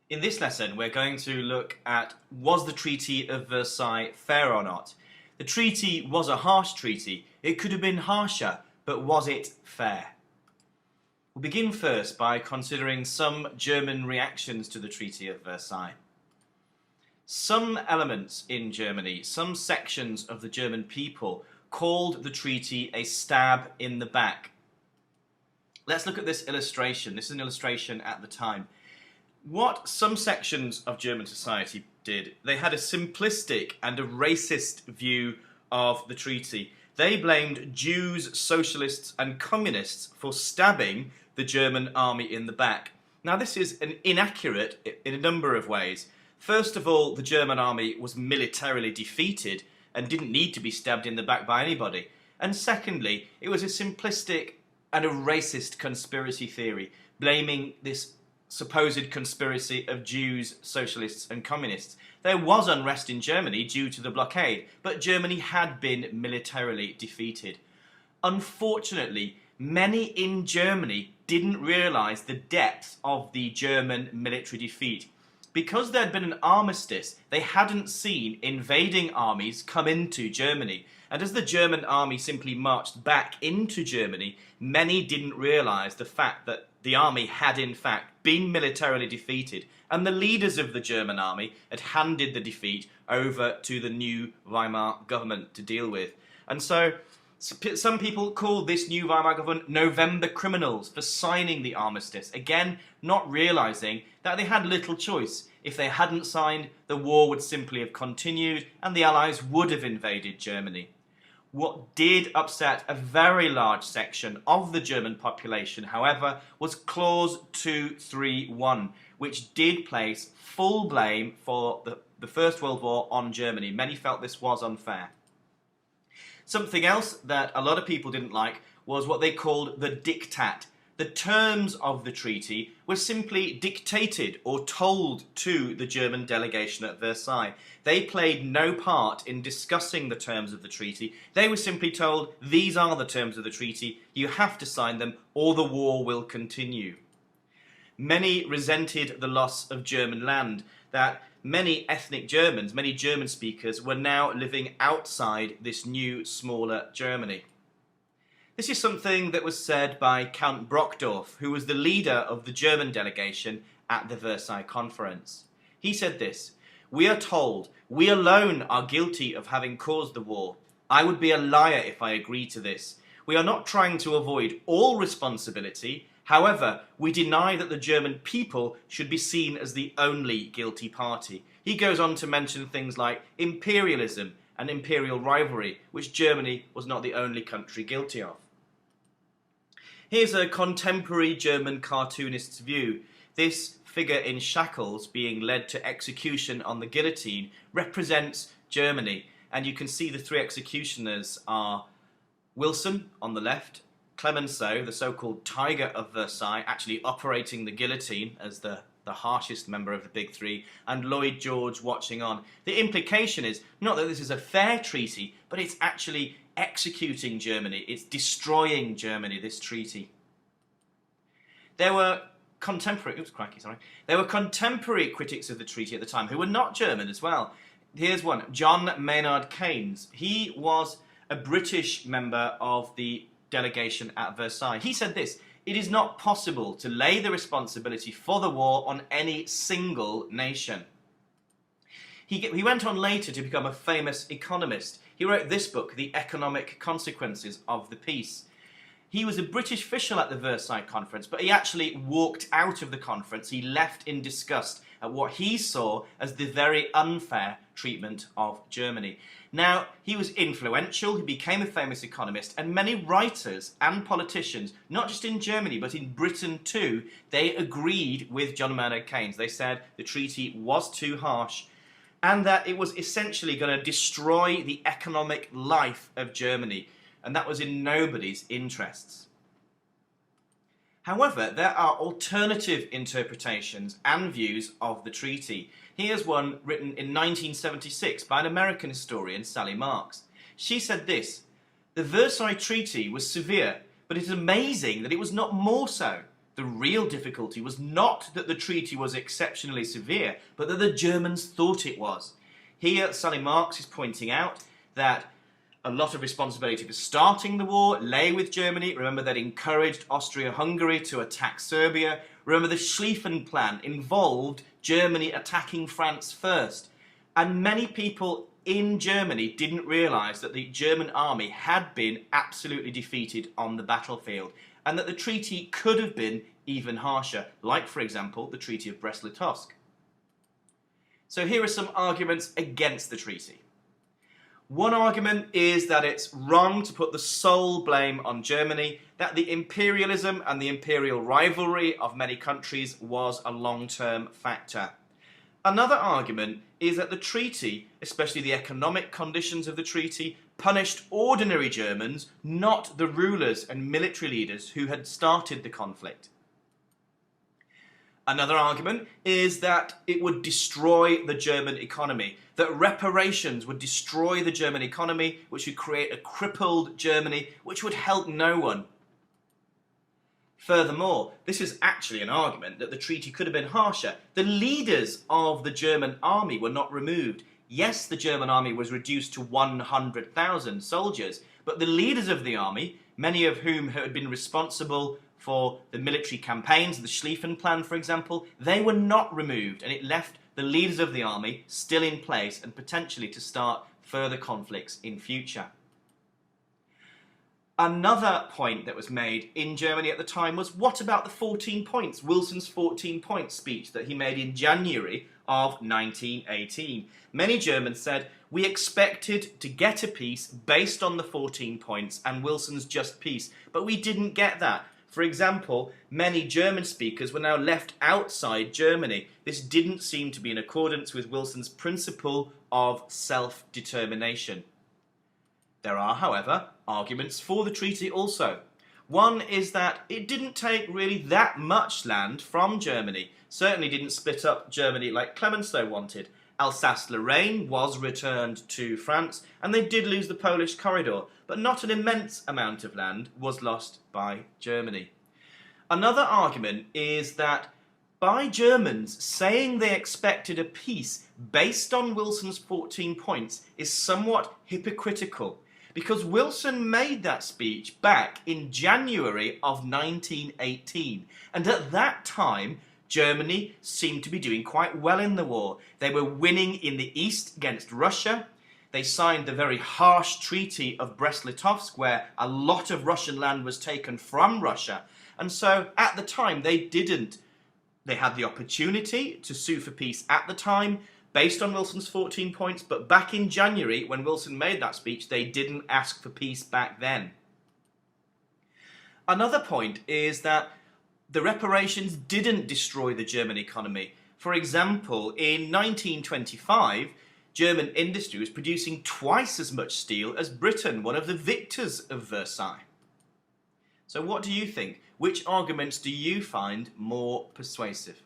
In this lesson, we're going to look at, was the Treaty of Versailles fair or not? The treaty was a harsh treaty. It could have been harsher, but was it fair? We'll begin first by considering some German reactions to the Treaty of Versailles. Some elements in Germany, some sections of the German people, called the treaty a stab in the back. Let's look at this illustration. This is an illustration at the time. What some sections of German society did, they had a simplistic and a racist view of the treaty. They blamed Jews, socialists and communists for stabbing the German army in the back. Now this is inaccurate in a number of ways. First of all, the German army was militarily defeated and didn't need to be stabbed in the back by anybody. And secondly, it was a simplistic and a racist conspiracy theory, blaming this supposed conspiracy of Jews, socialists and communists. There was unrest in Germany due to the blockade, but Germany had been militarily defeated. Unfortunately, many in Germany didn't realise the depth of the German military defeat. Because there had been an armistice, they hadn't seen invading armies come into Germany. And as the German army simply marched back into Germany, many didn't realise the fact that the army had in fact been militarily defeated, and the leaders of the German army had handed the defeat over to the new Weimar government to deal with. And so some people call this new Weimar government November criminals for signing the armistice, again not realising that they had little choice. If they hadn't signed, the war would simply have continued and the Allies would have invaded Germany. What did upset a very large section of the German population, however, was Clause 231, which did place full blame for the First World War on Germany. Many felt this was unfair. Something else that a lot of people didn't like was what they called the diktat. The terms of the treaty were simply dictated or told to the German delegation at Versailles. They played no part in discussing the terms of the treaty. They were simply told, these are the terms of the treaty, you have to sign them or the war will continue. Many resented the loss of German land, that many ethnic Germans, many German speakers, were now living outside this new, smaller Germany. This is something that was said by Count Brockdorff, who was the leader of the German delegation at the Versailles Conference. He said this: "We are told we alone are guilty of having caused the war. I would be a liar if I agreed to this. We are not trying to avoid all responsibility. However, we deny that the German people should be seen as the only guilty party." He goes on to mention things like imperialism and imperial rivalry, which Germany was not the only country guilty of. Here's a contemporary German cartoonist's view. This figure in shackles being led to execution on the guillotine represents Germany, and you can see the three executioners are Wilson on the left, Clemenceau, the so-called Tiger of Versailles, actually operating the guillotine as the harshest member of the big three, and Lloyd George watching on. The implication is not that this is a fair treaty, but it's actually executing Germany. It's destroying Germany, this treaty. There were contemporary critics of the treaty at the time who were not German as well. Here's one, John Maynard Keynes. He was a British member of the delegation at Versailles. He said this: "It is not possible to lay the responsibility for the war on any single nation." He went on later to become a famous economist. He wrote this book, The Economic Consequences of the Peace. He was a British official at the Versailles Conference, but he actually walked out of the conference. He left in disgust at what he saw as the very unfair treatment of Germany. Now, he was influential, he became a famous economist, and many writers and politicians, not just in Germany, but in Britain too, they agreed with John Maynard Keynes. They said the treaty was too harsh, and that it was essentially going to destroy the economic life of Germany, and that was in nobody's interests. However, there are alternative interpretations and views of the treaty. Here's one written in 1976 by an American historian, Sally Marx. She said this: "The Versailles Treaty was severe, but it is amazing that it was not more so. The real difficulty was not that the treaty was exceptionally severe, but that the Germans thought it was. Here, Sally Marx is pointing out that a lot of responsibility for starting the war lay with Germany. Remember, that encouraged Austria-Hungary to attack Serbia. Remember, the Schlieffen Plan involved Germany attacking France first. And many people in Germany didn't realise that the German army had been absolutely defeated on the battlefield, and that the treaty could have been even harsher, like, for example, the Treaty of Brest-Litovsk. So here are some arguments against the treaty. One argument is that it's wrong to put the sole blame on Germany, that the imperialism and the imperial rivalry of many countries was a long-term factor. Another argument is that the treaty, especially the economic conditions of the treaty, punished ordinary Germans, not the rulers and military leaders who had started the conflict. Another argument is that it would destroy the German economy, that reparations would destroy the German economy, which would create a crippled Germany, which would help no one. Furthermore, this is actually an argument that the treaty could have been harsher. The leaders of the German army were not removed. Yes, the German army was reduced to 100,000 soldiers, but the leaders of the army, many of whom had been responsible for the military campaigns, the Schlieffen Plan, for example, they were not removed, and it left the leaders of the army still in place and potentially to start further conflicts in future. Another point that was made in Germany at the time was, what about the 14 points, Wilson's 14-point speech that he made in January of 1918? Many Germans said, we expected to get a peace based on the 14 points and Wilson's just peace, but we didn't get that. For example, many German speakers were now left outside Germany. This didn't seem to be in accordance with Wilson's principle of self-determination. There are, however, arguments for the treaty also. One is that it didn't take really that much land from Germany. Certainly didn't split up Germany like Clemenceau wanted. Alsace-Lorraine was returned to France, and they did lose the Polish corridor, but not an immense amount of land was lost by Germany. Another argument is that by Germans saying they expected a peace based on Wilson's 14 points is somewhat hypocritical, because Wilson made that speech back in January of 1918, and at that time Germany seemed to be doing quite well in the war. They were winning in the east against Russia. They signed the very harsh Treaty of Brest-Litovsk, where a lot of Russian land was taken from Russia. And so at the time they had the opportunity to sue for peace at the time, based on Wilson's 14 points, but back in January, when Wilson made that speech, they didn't ask for peace back then. Another point is that the reparations didn't destroy the German economy. For example, in 1925, German industry was producing twice as much steel as Britain, one of the victors of Versailles. So what do you think? Which arguments do you find more persuasive?